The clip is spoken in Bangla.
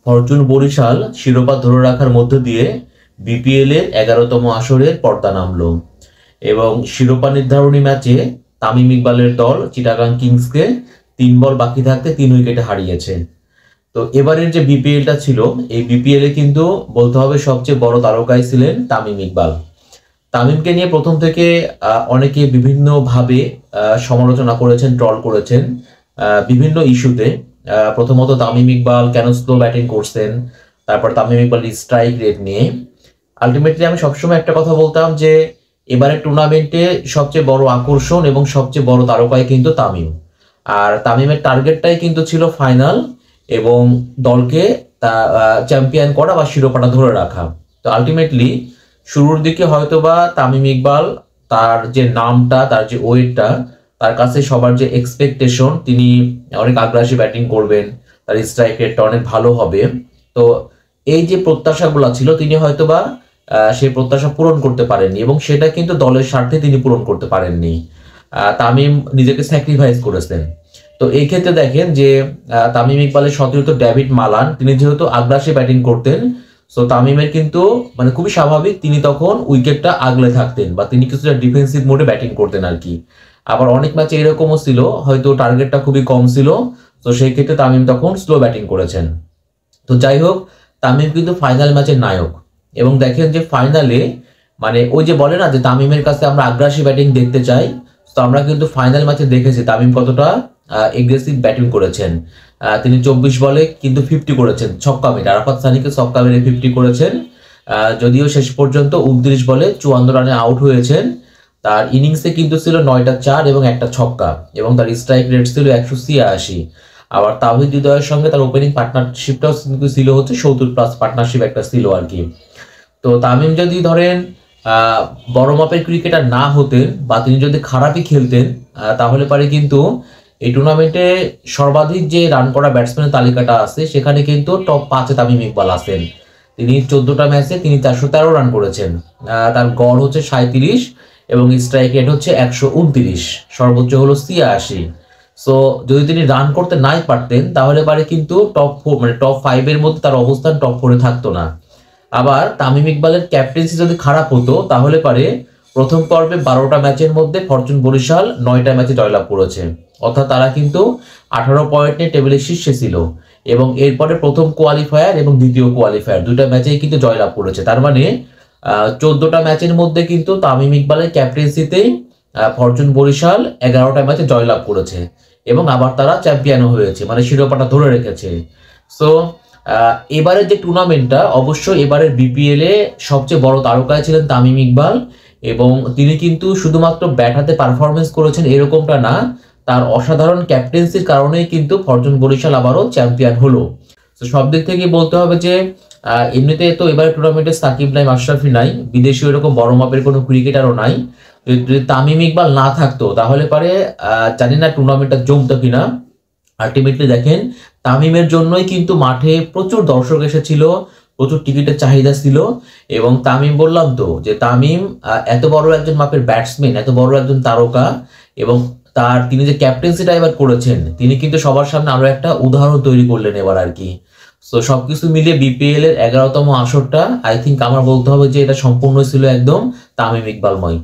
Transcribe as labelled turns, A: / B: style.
A: ফরচুন বরিশাল শিরোপা ধরে রাখার মধ্য দিয়ে বিপিএল এর 11তম আসরের পর্দা নামলো এবং শিরোপা নির্ধারণী ম্যাচে তামিম ইকবালের দল চিটাগাং কিংসকে 3 বল বাকি থাকতে 3 উইকেটে হারিয়েছে। তো এবারের যে বিপিএলটা ছিল, এই বিপিএল এ কিন্তু বলতে হবে সবচেয়ে বড় তারকাই ছিলেন তামিম ইকবাল। তামিমকে নিয়ে প্রথম থেকে অনেকে বিভিন্নভাবে সমালোচনা করেছেন, ট্রল করেছেন বিভিন্ন ইস্যুতে। প্রথমত তামিম ইকবাল কেন স্লো ব্যাটিং করছেন, তারপর তামিম ইকবাল স্ট্রাইক রেট নিয়ে। আলটিমেটলি আমি সবসময় একটা কথা বলতাম যে এবারের টুর্নামেন্টে সবচেয়ে বড় আকর্ষণ এবং সবচেয়ে বড় তারকাই কিন্তু তামিম। আর তামিমের টার্গেটটাই কিন্তু ছিল ফাইনাল এবং দলকে চ্যাম্পিয়ন করা বা শিরোপাটা ধরে রাখা। তো আলটিমেটলি শুরুর দিকে হয়তোবা তামিম ইকবাল তার যে নামটা, তার যে ওয়েটটা, তার কাছে সবার যে এক্সপেকটেশন তিনি অনেক আগ্রাসী ব্যাটিং করবেন, তার স্ট্রাইক রেটটা অনেক ভালো হবে। তো এই যে প্রত্যাশাগুলো ছিল তিনি হয়তোবা সেই প্রত্যাশা পূরণ করতে পারেননি এবং সেটা কিন্তু দলের স্বার্থে তিনি পূরণ করতে পারেননি। তামিম নিজেকে স্যাক্রিফাইস করেছেন। তো এই ক্ষেত্রে দেখেন যে তামিম ইকবালের সতীর্থ ডেভিড মালান তিনি যেহেতু আগ্রাসী ব্যাটিং করতেন, সো তামিমের কিন্তু মানে খুবই স্বাভাবিক তিনি তখন উইকেটটা আগলে থাকতেন বা তিনি কিছুটা ডিফেন্সিভ মোডে ব্যাটিং করতেন আর কি। আবার অনেক ম্যাচে এরকমও ছিল হয়তো টার্গেটটা খুবই কম ছিল, তো সেই ক্ষেত্রে তামিম তখন স্লো ব্যাটিং করেছেন। তো যাই হোক, তামিম কিন্তু ফাইনাল ম্যাচের নায়ক এবং দেখেন যে ফাইনালে মানে ওই যে বলে না যে তামিমের কাছে আমরা আগ্রাসী ব্যাটিং দেখতে চাই, তো আমরা কিন্তু ফাইনাল ম্যাচে দেখেছি তামিম কতটা এগ্রেসিভ ব্যাটিং করেছেন। তিনি 24 বলে কিন্তু 50 করেছেন, ছক্কা মেরে আরাফাত সানিকে ছক্কা মেরে 50 করেছেন। যদিও শেষ পর্যন্ত 29 বলে 54 রানে আউট হয়েছেন। তার ইনিংসে কিন্তু ছিল 9টা 4 এবং একটা ছক্কা এবং তার স্ট্রাইক রেট ছিল 186। আবার তাওহিদ হৃদয়ের সঙ্গে তার ওপেনিং পার্টনারশিপটাও কিন্তু ছিল হচ্ছে 70+ পার্টনারশিপ একটা ছিল আর কি। তো তামিম যদি ধরেন বড় মাপের ক্রিকেটার না হতেন বা তিনি যদি খারাপই খেলতেন, তাহলে পারে কিন্তু এই টুর্নামেন্টে সর্বাধিক যে রান করা ব্যাটসম্যানের তালিকাটা আছে সেখানে কিন্তু টপ 5-এ তামিম ইকবাল আছেন। তিনি 14টা ম্যাচে তিনি 413 রান করেছেন, তার গড় হচ্ছে 37 এবং স্ট্রাইক রেট হচ্ছে 129, সর্বোচ্চ হলো 86। সো যদি তিনি রান করতে নাই পারতেন তাহলে পারে কিন্তু টপ 4 মানে টপ 5 এর মধ্যে তার অবস্থান টপ 4-এ থাকতো না। আবার তামিম ইকবালের ক্যাপ্টেন্সি যদি খারাপ হতো তাহলে পারে প্রথম পর্বে 12টা ম্যাচের মধ্যে ফরচুন বরিশাল 9টা ম্যাচে জয়লাভ করেছে, অর্থাৎ তারা কিন্তু 18 পয়েন্ট নিয়ে টেবিলের শীর্ষে ছিল এবং এরপরে প্রথম কোয়ালিফায়ার এবং দ্বিতীয় কোয়ালিফায়ার 2টা ম্যাচেই কিন্তু জয়লাভ করেছে। তার মানে 14টা ম্যাচের মধ্যে কিন্তু তামিম ইকবালের ক্যাপ্টেন্সিতেই ফরচুন বরিশাল 11টা ম্যাচে জয়লাভ করেছে এবং আবার তারা চ্যাম্পিয়নও হয়েছে, মানে শিরোপাটা ধরে রেখেছে। সো এবারের যে টুর্নামেন্টটা অবশ্যই এবারের বিপিএল এ সবচেয়ে বড় তারকায় ছিলেন তামিম ইকবাল এবং তিনি কিন্তু শুধুমাত্র ব্যাট হাতে পারফরমেন্স করেছেন এরকমটা না, তার অসাধারণ ক্যাপ্টেন্সির কারণেই কিন্তু ফরচুন বরিশাল আবারও চ্যাম্পিয়ন হলো। তো সব দিক থেকে বলতে হবে যে এমনিতে তো এবারে টুর্নামেন্টে সাকিব নাই, মাশরাফি নাই, বিদেশি এরকম বড় মাপের কোনো ক্রিকেটারও নাই। যদি তামিম ইকবাল না থাকতো তাহলে পারে জানি না টুর্নামেন্টটা জমতো কিনা। আলটিমেটলি দেখেন তামিমের জন্যই কিন্তু মাঠে প্রচুর দর্শক এসেছিল, প্রচুর টিকিটের চাহিদা ছিল এবং তামিম বললাম তো যে তামিম এত বড় একজন মাপের ব্যাটসম্যান, এত বড় একজন তারকা এবং তিনি যে ক্যাপ্টেন্সিটা এবার করেছেন তিনি কিন্তু সবার সামনে আরো একটা উদাহরণ তৈরি করলেন এবার আর কি। তো সবকিছু মিলিয়ে বিপিএল এর 11তম আসরটা আই থিঙ্ক আমার বলতে হবে যে এটা সম্পূর্ণ ছিল একদম তামিম ইকবালময়।